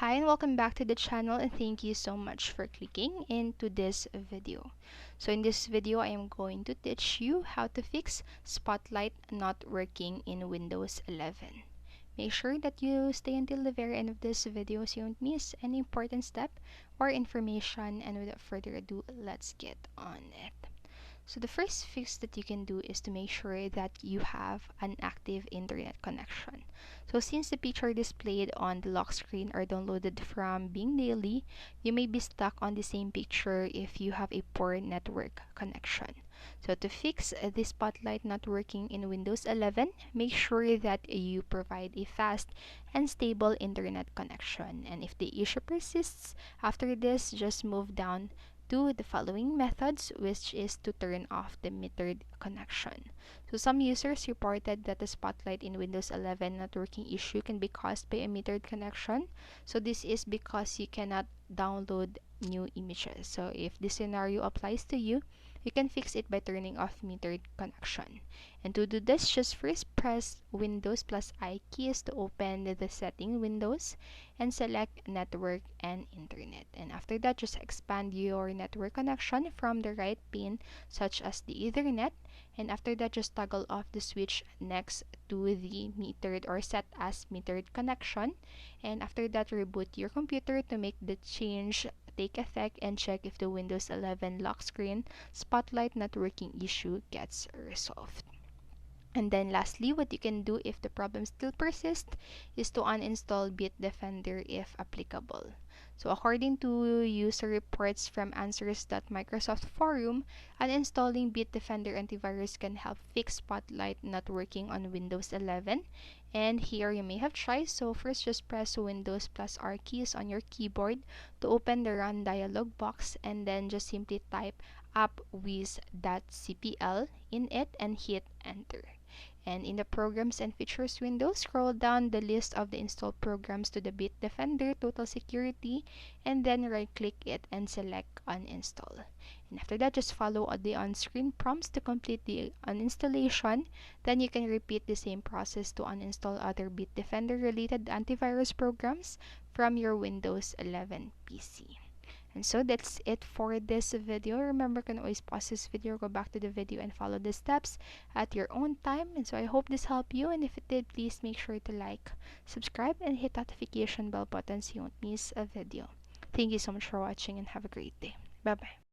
Hi and welcome back to the channel, and thank you so much for clicking into this video. So in this video, I am going to teach you how to fix Spotlight not working in Windows 11. Make sure that you stay until the very end of this video so you don't miss any important step or information, and without further ado, let's get on it. So the first fix that you can do is to make sure that you have an active internet connection. So since the picture displayed on the lock screen are downloaded from Bing Daily, you may be stuck on the same picture if you have a poor network connection. So to fix the Spotlight not working in Windows 11, make sure that you provide a fast and stable internet connection. And if the issue persists after this, just move down do the following methods, which is to turn off the metered connection. So some users reported that the Spotlight in Windows 11 networking issue can be caused by a metered connection. So this is because you cannot download new images. So if this scenario applies to you, you can fix it by turning off metered connection. And to do this, just first press Windows plus I keys to open the setting windows and select network and internet. And after that, just expand your network connection from the right pin, such as the Ethernet. And after that, just toggle off the switch next to the metered or set as metered connection. And after that, reboot your computer to make the change take effect and check if the Windows 11 lock screen Spotlight networking issue gets resolved. And then lastly, what you can do if the problem still persists is to uninstall Bitdefender if applicable. So according to user reports from Answers.Microsoft Forum, uninstalling Bitdefender antivirus can help fix Spotlight not working on Windows 11. And here you may have tried. So first, just press Windows plus R keys on your keyboard to open the Run dialog box, and then just simply type appwiz.cpl in it and hit enter. And in the Programs and Features window, scroll down the list of the installed programs to the Bitdefender Total Security, and then right-click it and select Uninstall. And after that, just follow the on-screen prompts to complete the uninstallation. Then you can repeat the same process to uninstall other Bitdefender-related antivirus programs from your Windows 11 PC. And so that's it for this video. Remember, you can always pause this video, go back to the video, and follow the steps at your own time. And so I hope this helped you. And if it did, please make sure to like, subscribe, and hit notification bell button so you won't miss a video. Thank you so much for watching and have a great day. Bye bye.